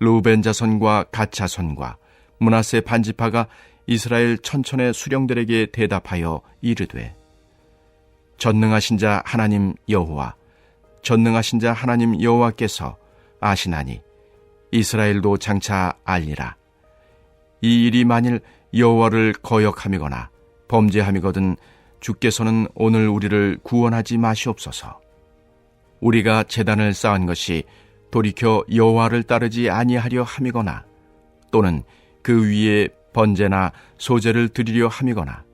르우벤 자손과 갓 자손과 므낫세 반지파가 이스라엘 천천의 수령들에게 대답하여 이르되, 전능하신 자 하나님 여호와, 전능하신 자 하나님 여호와께서 아시나니 이스라엘도 장차 알리라. 이 일이 만일 여호와를 거역함이거나 범죄함이거든 주께서는 오늘 우리를 구원하지 마시옵소서. 우리가 제단을 쌓은 것이 돌이켜 여호와를 따르지 아니하려 함이거나 또는 그 위에 번제나 소제를 드리려 함이거나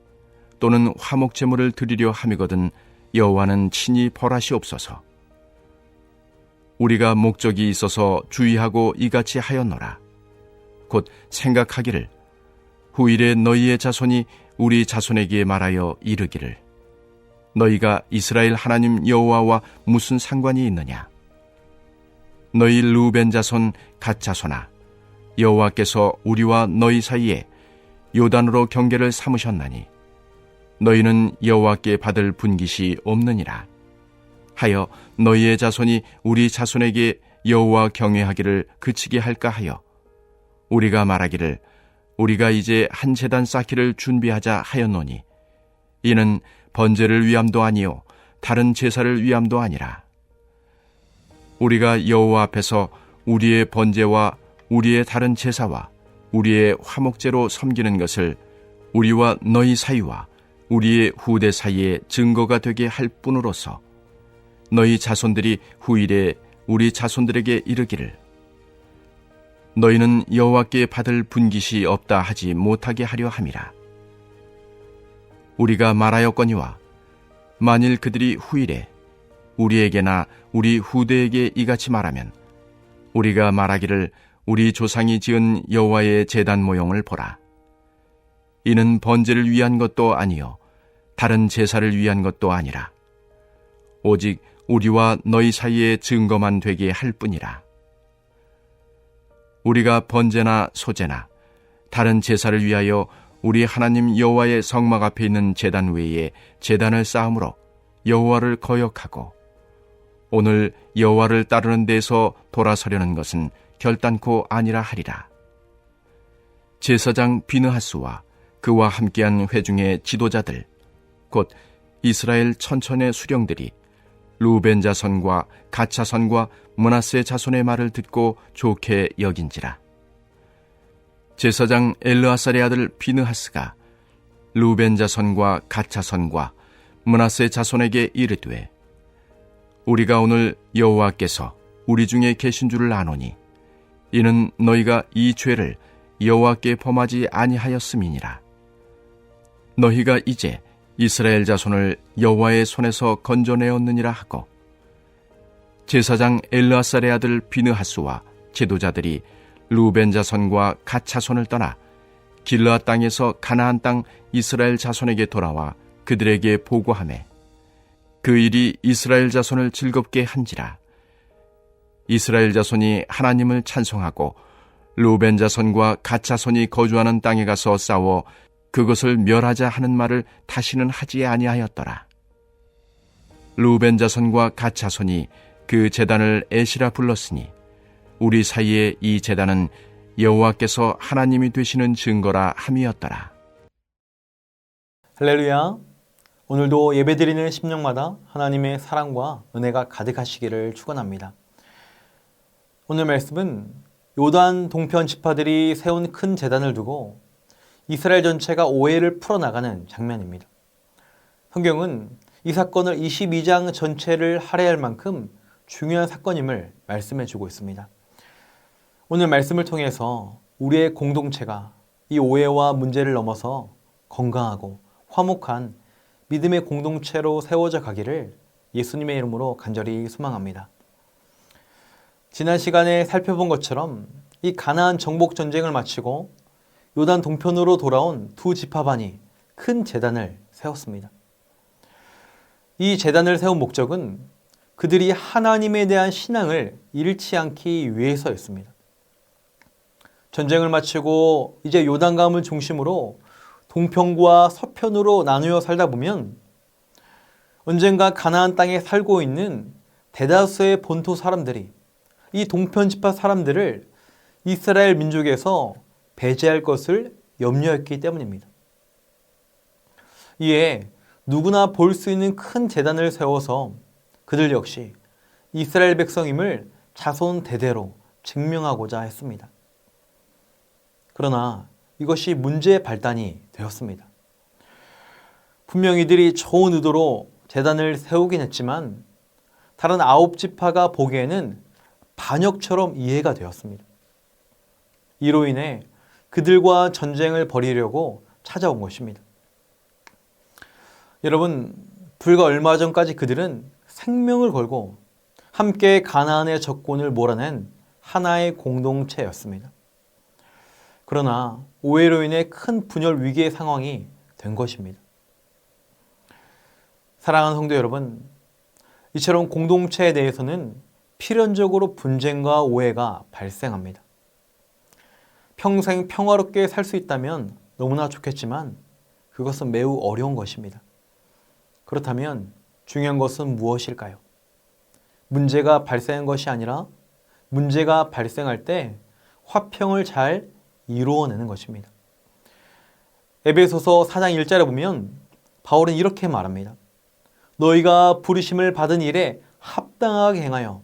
또는 화목제물을 드리려 함이거든 여호와는 친히 벌하시옵소서. 우리가 목적이 있어서 주의하고 이같이 하였노라. 곧 생각하기를 후일에 너희의 자손이 우리 자손에게 말하여 이르기를, 너희가 이스라엘 하나님 여호와와 무슨 상관이 있느냐? 너희 르우벤 자손 갓 자손아, 여호와께서 우리와 너희 사이에 요단으로 경계를 삼으셨나니 너희는 여호와께 받을 분깃이 없느니라 하여 너희의 자손이 우리 자손에게 여호와 경외하기를 그치게 할까 하여 우리가 말하기를 우리가 이제 한 제단 쌓기를 준비하자 하였노니 이는 번제를 위함도 아니요 다른 제사를 위함도 아니라 우리가 여호와 앞에서 우리의 번제와 우리의 다른 제사와 우리의 화목제로 섬기는 것을 우리와 너희 사이와 우리의 후대 사이에 증거가 되게 할 뿐으로서 너희 자손들이 후일에 우리 자손들에게 이르기를, 너희는 여호와께 받을 분깃이 없다 하지 못하게 하려 함이라. 우리가 말하였거니와 만일 그들이 후일에 우리에게나 우리 후대에게 이같이 말하면 우리가 말하기를 우리 조상이 지은 여호와의 제단 모형을 보라. 이는 번제를 위한 것도 아니요 다른 제사를 위한 것도 아니라 오직 우리와 너희 사이에 증거만 되게 할 뿐이라. 우리가 번제나 소제나 다른 제사를 위하여 우리 하나님 여호와의 성막 앞에 있는 제단 외에 제단을 쌓음으로 여호와를 거역하고 오늘 여호와를 따르는 데서 돌아서려는 것은 결단코 아니라 하리라. 제사장 비느하스와 그와 함께한 회중의 지도자들 곧 이스라엘 천천의 수령들이 루벤 자손과 갓 자손과 므낫세 자손의 말을 듣고 좋게 여긴지라. 제사장 엘르아살의 아들 비느하스가 루벤 자손과 갓 자손과 므낫세 자손에게 이르되 우리가 오늘 여호와께서 우리 중에 계신 줄을 아노니 이는 너희가 이 죄를 여호와께 범하지 아니하였음이니라. 너희가 이제 이스라엘 자손을 여호와의 손에서 건져내었느니라 하고 제사장 엘르아살의 아들 비느하스와 지도자들이 루벤 자손과 갓 자손을 떠나 길르앗 땅에서 가나안 땅 이스라엘 자손에게 돌아와 그들에게 보고하매 그 일이 이스라엘 자손을 즐겁게 한지라. 이스라엘 자손이 하나님을 찬송하고 루벤 자손과 갓 자손이 거주하는 땅에 가서 싸워 그것을 멸하자 하는 말을 다시는 하지 아니하였더라. 루벤 자손과 갓 자손이 그 제단을 에시라 불렀으니 우리 사이에 이 제단은 여호와께서 하나님이 되시는 증거라 함이었더라. 할렐루야. 오늘도 예배드리는 심령마다 하나님의 사랑과 은혜가 가득하시기를 축원합니다. 오늘 말씀은 요단 동편 지파들이 세운 큰 제단을 두고 이스라엘 전체가 오해를 풀어나가는 장면입니다. 성경은 이 사건을 22장 전체를 할애할 만큼 중요한 사건임을 말씀해주고 있습니다. 오늘 말씀을 통해서 우리의 공동체가 이 오해와 문제를 넘어서 건강하고 화목한 믿음의 공동체로 세워져 가기를 예수님의 이름으로 간절히 소망합니다. 지난 시간에 살펴본 것처럼 이 가나안 정복 전쟁을 마치고 요단 동편으로 돌아온 두 지파반이 큰 제단을 세웠습니다. 이 제단을 세운 목적은 그들이 하나님에 대한 신앙을 잃지 않기 위해서였습니다. 전쟁을 마치고 이제 요단강을 중심으로 동편과 서편으로 나누어 살다 보면 언젠가 가나안 땅에 살고 있는 대다수의 본토 사람들이 이 동편 지파 사람들을 이스라엘 민족에서 배제할 것을 염려했기 때문입니다. 이에 누구나 볼 수 있는 큰 제단을 세워서 그들 역시 이스라엘 백성임을 자손 대대로 증명하고자 했습니다. 그러나 이것이 문제의 발단이 되었습니다. 분명 이들이 좋은 의도로 제단을 세우긴 했지만 다른 9지파가 보기에는 반역처럼 이해가 되었습니다. 이로 인해 그들과 전쟁을 벌이려고 찾아온 것입니다. 여러분, 불과 얼마 전까지 그들은 생명을 걸고 함께 가나안의 적군을 몰아낸 하나의 공동체였습니다. 그러나 오해로 인해 큰 분열 위기의 상황이 된 것입니다. 사랑하는 성도 여러분, 이처럼 공동체에 대해서는 필연적으로 분쟁과 오해가 발생합니다. 평생 평화롭게 살 수 있다면 너무나 좋겠지만 그것은 매우 어려운 것입니다. 그렇다면 중요한 것은 무엇일까요? 문제가 발생한 것이 아니라 문제가 발생할 때 화평을 잘 이루어내는 것입니다. 에베소서 4장 1절에 보면 바울은 이렇게 말합니다. 너희가 부르심을 받은 일에 합당하게 행하여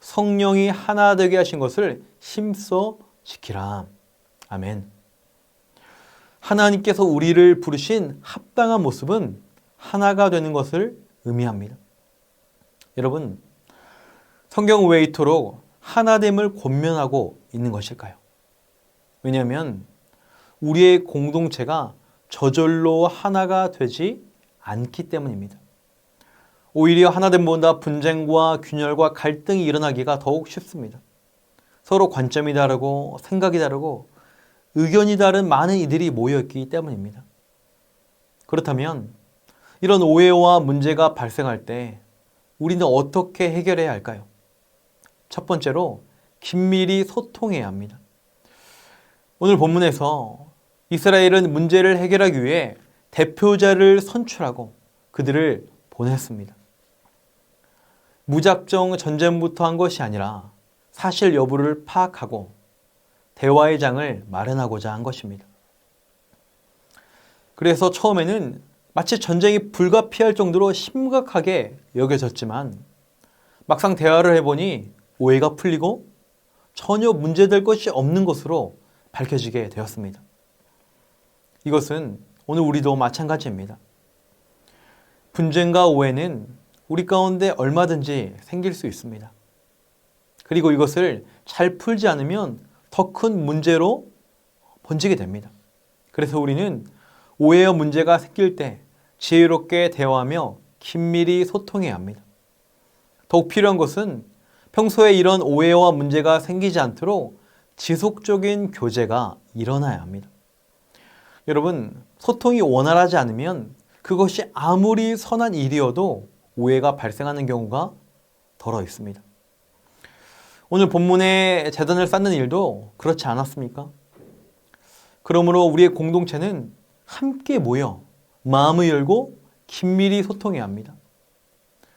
성령이 하나 되게 하신 것을 힘써 지키라. 아멘. 하나님께서 우리를 부르신 합당한 모습은 하나가 되는 것을 의미합니다. 여러분, 성경은 왜 이토록 하나됨을 권면하고 있는 것일까요? 왜냐하면 우리의 공동체가 저절로 하나가 되지 않기 때문입니다. 오히려 하나됨보다 분쟁과 균열과 갈등이 일어나기가 더욱 쉽습니다. 서로 관점이 다르고 생각이 다르고 의견이 다른 많은 이들이 모여있기 때문입니다. 그렇다면 이런 오해와 문제가 발생할 때 우리는 어떻게 해결해야 할까요? 첫 번째로 긴밀히 소통해야 합니다. 오늘 본문에서 이스라엘은 문제를 해결하기 위해 대표자를 선출하고 그들을 보냈습니다. 무작정 전쟁부터 한 것이 아니라 사실 여부를 파악하고 대화의 장을 마련하고자 한 것입니다. 그래서 처음에는 마치 전쟁이 불가피할 정도로 심각하게 여겨졌지만 막상 대화를 해보니 오해가 풀리고 전혀 문제될 것이 없는 것으로 밝혀지게 되었습니다. 이것은 오늘 우리도 마찬가지입니다. 분쟁과 오해는 우리 가운데 얼마든지 생길 수 있습니다. 그리고 이것을 잘 풀지 않으면 더 큰 문제로 번지게 됩니다. 그래서 우리는 오해와 문제가 생길 때 지혜롭게 대화하며 긴밀히 소통해야 합니다. 더욱 필요한 것은 평소에 이런 오해와 문제가 생기지 않도록 지속적인 교제가 일어나야 합니다. 여러분, 소통이 원활하지 않으면 그것이 아무리 선한 일이어도 오해가 발생하는 경우가 더러 있습니다. 오늘 본문의 제단을 쌓는 일도 그렇지 않았습니까? 그러므로 우리의 공동체는 함께 모여 마음을 열고 긴밀히 소통해야 합니다.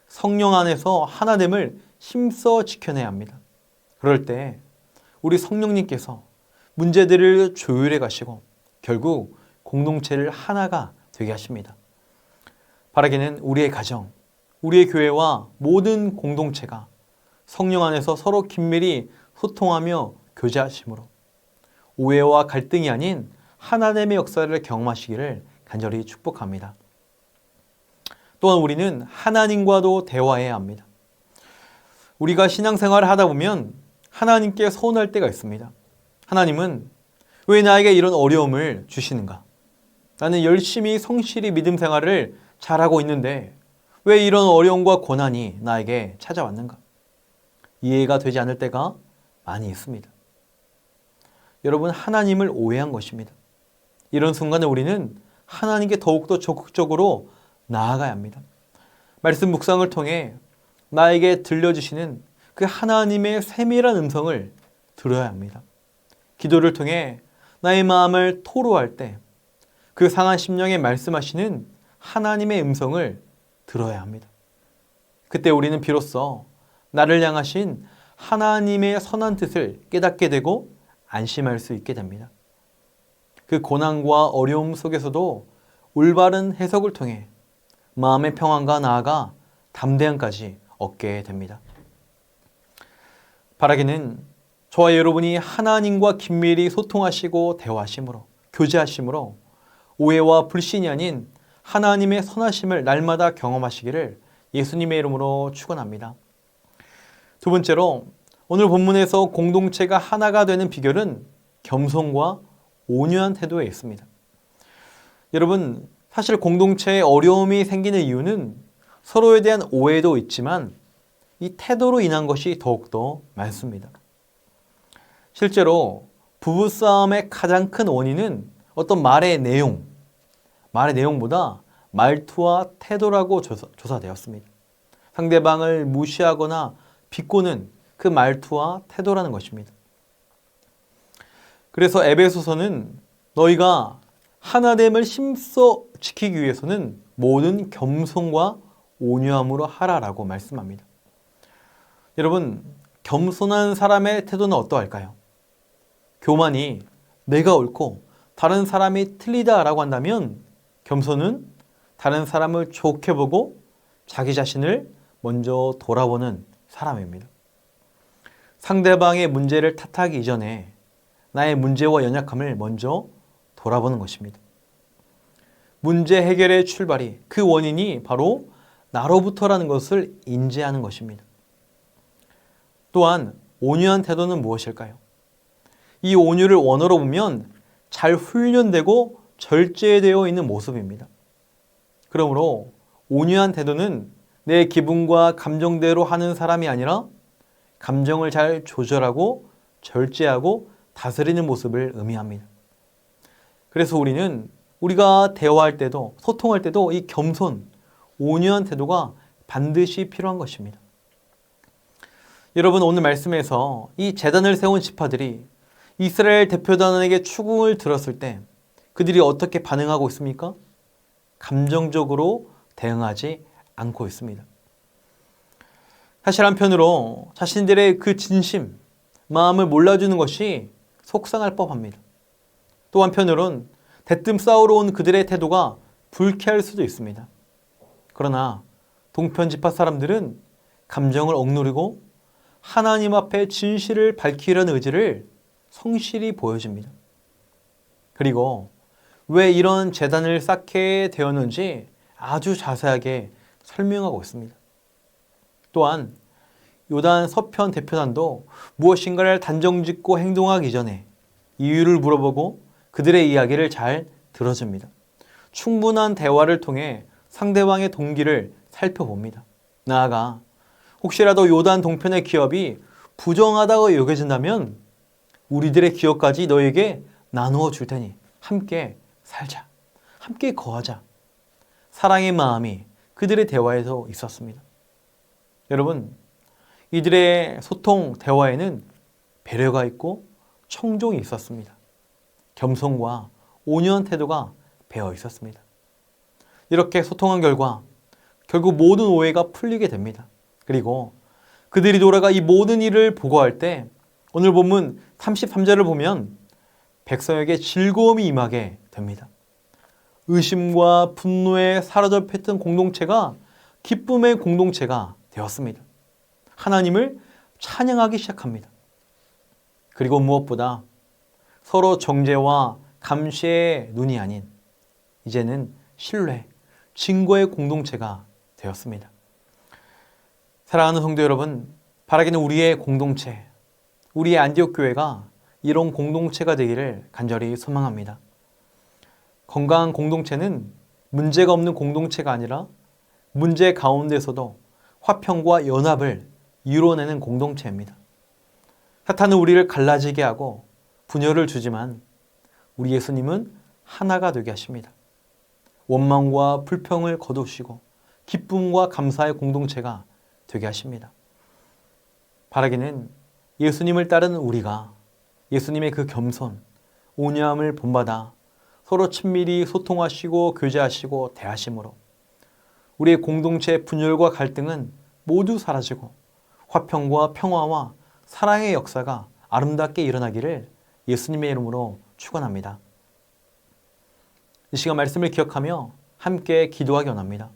성령 안에서 하나됨을 힘써 지켜내야 합니다. 그럴 때 우리 성령님께서 문제들을 조율해 가시고 결국 공동체를 하나가 되게 하십니다. 바라기는 우리의 가정, 우리의 교회와 모든 공동체가 성령 안에서 서로 긴밀히 소통하며 교제하심으로 오해와 갈등이 아닌 하나됨의 역사를 경험하시기를 간절히 축복합니다. 또한 우리는 하나님과도 대화해야 합니다. 우리가 신앙생활을 하다 보면 하나님께 서운할 때가 있습니다. 하나님은 왜 나에게 이런 어려움을 주시는가? 나는 열심히 성실히 믿음 생활을 잘하고 있는데 왜 이런 어려움과 고난이 나에게 찾아왔는가? 이해가 되지 않을 때가 많이 있습니다. 여러분, 하나님을 오해한 것입니다. 이런 순간에 우리는 하나님께 더욱더 적극적으로 나아가야 합니다. 말씀 묵상을 통해 나에게 들려주시는 그 하나님의 세밀한 음성을 들어야 합니다. 기도를 통해 나의 마음을 토로할 때 그 상한 심령에 말씀하시는 하나님의 음성을 들어야 합니다. 그때 우리는 비로소 나를 향하신 하나님의 선한 뜻을 깨닫게 되고 안심할 수 있게 됩니다. 그 고난과 어려움 속에서도 올바른 해석을 통해 마음의 평안과 나아가 담대함까지 얻게 됩니다. 바라기는 저와 여러분이 하나님과 긴밀히 소통하시고 대화하심으로, 교제하심으로 오해와 불신이 아닌 하나님의 선하심을 날마다 경험하시기를 예수님의 이름으로 축원합니다. 두 번째로 오늘 본문에서 공동체가 하나가 되는 비결은 겸손과 온유한 태도에 있습니다. 여러분, 사실 공동체에 어려움이 생기는 이유는 서로에 대한 오해도 있지만 이 태도로 인한 것이 더욱더 많습니다. 실제로 부부싸움의 가장 큰 원인은 어떤 말의 내용보다 말투와 태도라고 조사되었습니다. 상대방을 무시하거나 비꼬는 그 말투와 태도라는 것입니다. 그래서 에베소서는 너희가 하나됨을 힘써 지키기 위해서는 모든 겸손과 온유함으로 하라라고 말씀합니다. 여러분, 겸손한 사람의 태도는 어떠할까요? 교만이 내가 옳고 다른 사람이 틀리다라고 한다면 겸손은 다른 사람을 좋게 보고 자기 자신을 먼저 돌아보는 사람입니다. 상대방의 문제를 탓하기 이전에 나의 문제와 연약함을 먼저 돌아보는 것입니다. 문제 해결의 출발이, 그 원인이 바로 나로부터라는 것을 인지하는 것입니다. 또한 온유한 태도는 무엇일까요? 이 온유를 원어로 보면 잘 훈련되고 절제되어 있는 모습입니다. 그러므로 온유한 태도는 내 기분과 감정대로 하는 사람이 아니라 감정을 잘 조절하고 절제하고 다스리는 모습을 의미합니다. 그래서 우리가 대화할 때도 소통할 때도 이 겸손, 온유한 태도가 반드시 필요한 것입니다. 여러분, 오늘 말씀에서 이 제단을 세운 지파들이 이스라엘 대표단에게 추궁을 들었을 때 그들이 어떻게 반응하고 있습니까? 감정적으로 대응하지 않고 있습니다. 사실 한편으로 자신들의 그 진심, 마음을 몰라주는 것이 속상할 법합니다. 또 한편으론 대뜸 싸우러 온 그들의 태도가 불쾌할 수도 있습니다. 그러나 동편 지파 사람들은 감정을 억누르고 하나님 앞에 진실을 밝히려는 의지를 성실히 보여줍니다. 그리고 왜 이런 제단을 쌓게 되었는지 아주 자세하게 설명하고 있습니다. 또한 요단 서편 대표단도 무엇인가를 단정짓고 행동하기 전에 이유를 물어보고 그들의 이야기를 잘 들어줍니다. 충분한 대화를 통해 상대방의 동기를 살펴봅니다. 나아가 혹시라도 요단 동편의 기업이 부정하다고 여겨진다면 우리들의 기업까지 너에게 나누어 줄 테니 함께 살자. 함께 거하자. 사랑의 마음이 그들의 대화에서 있었습니다. 여러분, 이들의 소통, 대화에는 배려가 있고 청종이 있었습니다. 겸손과 온유한 태도가 배어 있었습니다. 이렇게 소통한 결과 결국 모든 오해가 풀리게 됩니다. 그리고 그들이 돌아가 이 모든 일을 보고할 때 오늘 본문 33절을 보면 백성에게 즐거움이 임하게 됩니다. 의심과 분노에 사로잡혔던 공동체가 기쁨의 공동체가 되었습니다. 하나님을 찬양하기 시작합니다. 그리고 무엇보다 서로 정죄와 감시의 눈이 아닌 이제는 신뢰, 증거의 공동체가 되었습니다. 사랑하는 성도 여러분, 바라기는 우리의 공동체, 우리의 안디옥 교회가 이런 공동체가 되기를 간절히 소망합니다. 건강한 공동체는 문제가 없는 공동체가 아니라 문제 가운데서도 화평과 연합을 이루어내는 공동체입니다. 사탄은 우리를 갈라지게 하고 분열을 주지만 우리 예수님은 하나가 되게 하십니다. 원망과 불평을 거두시고 기쁨과 감사의 공동체가 되게 하십니다. 바라기는 예수님을 따르는 우리가 예수님의 그 겸손, 온유함을 본받아 서로 친밀히 소통하시고 교제하시고 대하심으로 우리의 공동체의 분열과 갈등은 모두 사라지고 화평과 평화와 사랑의 역사가 아름답게 일어나기를 예수님의 이름으로 축원합니다. 이 시간 말씀을 기억하며 함께 기도하기 원합니다.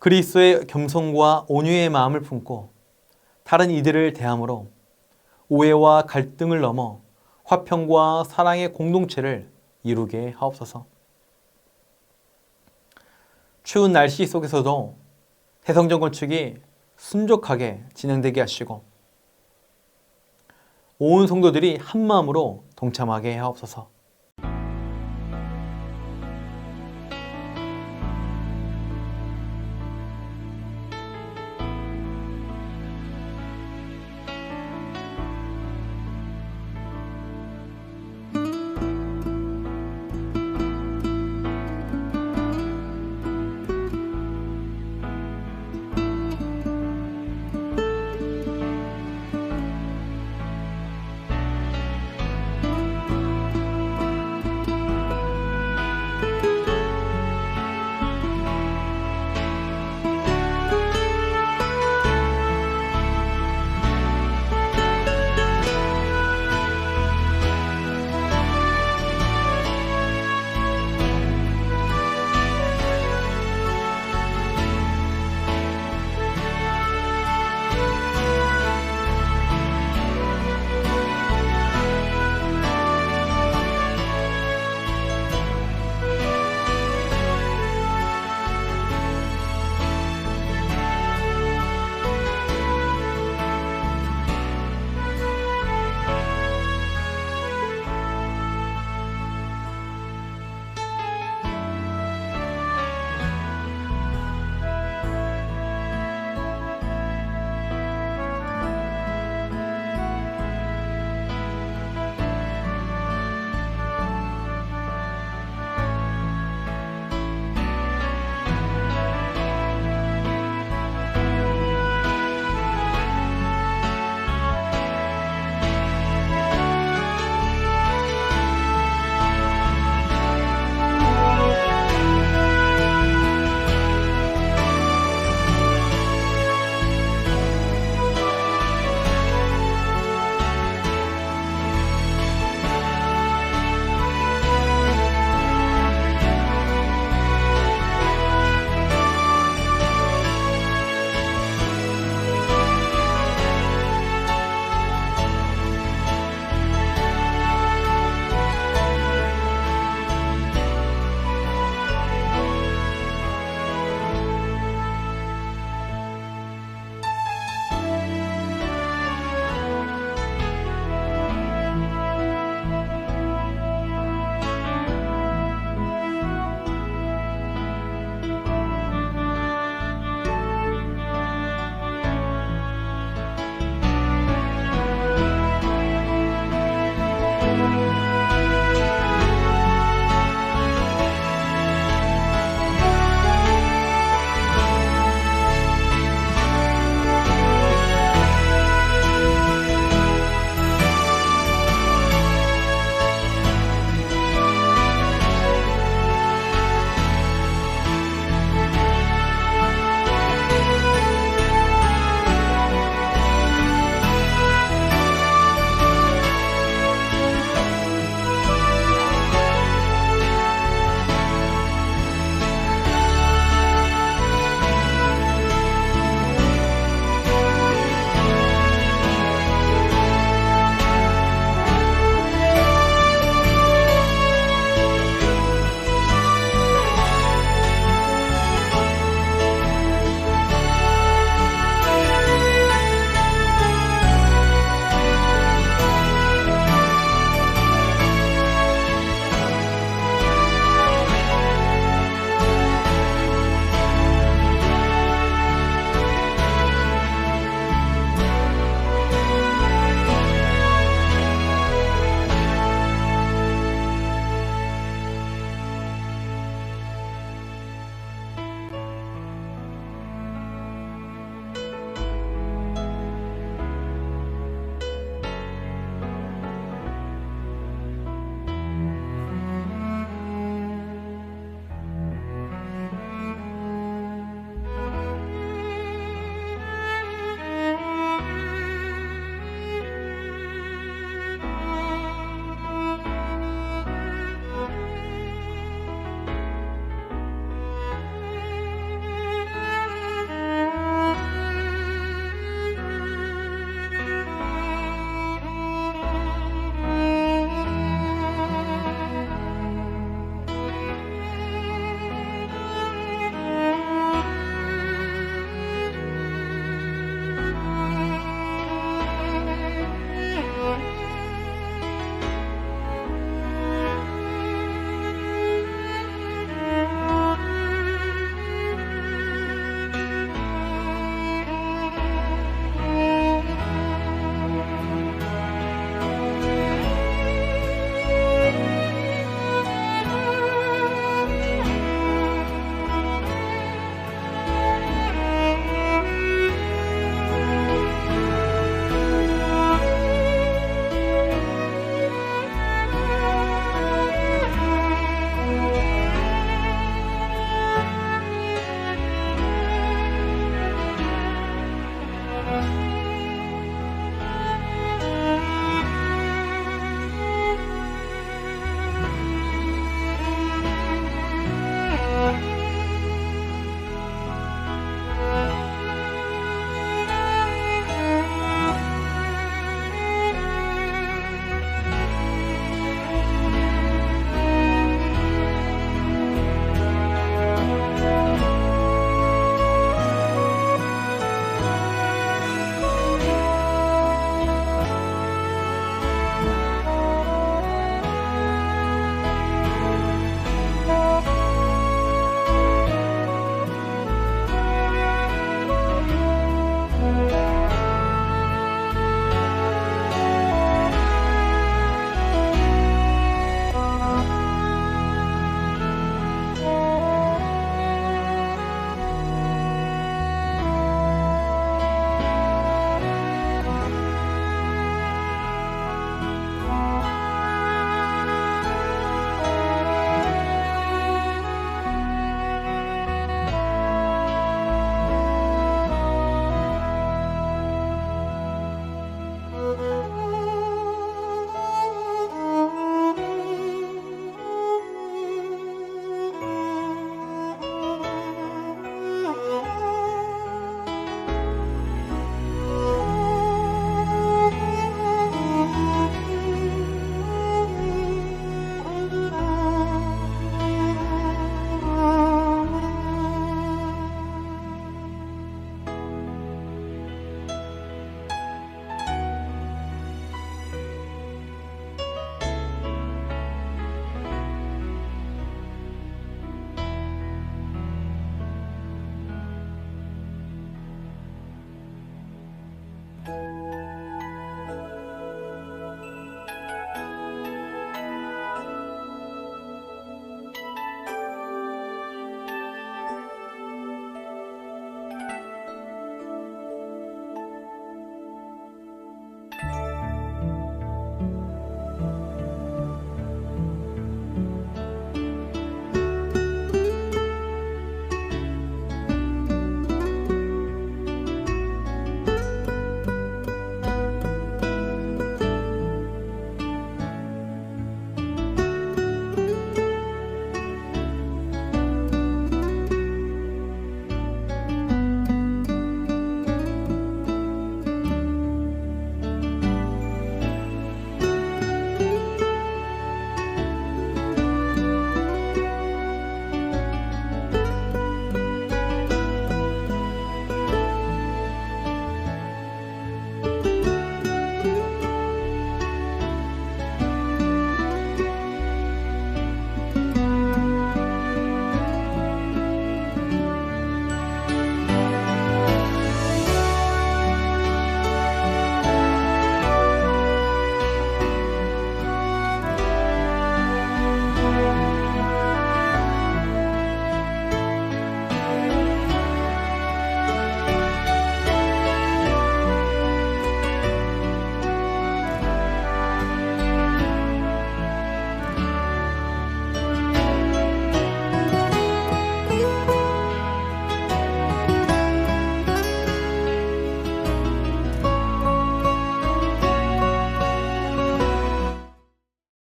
그리스도의 겸손과 온유의 마음을 품고 다른 이들을 대함으로 오해와 갈등을 넘어 화평과 사랑의 공동체를 이루게 하옵소서. 추운 날씨 속에서도 새성전 건축이 순적하게 진행되게 하시고 온 성도들이 한 마음으로 동참하게 하옵소서.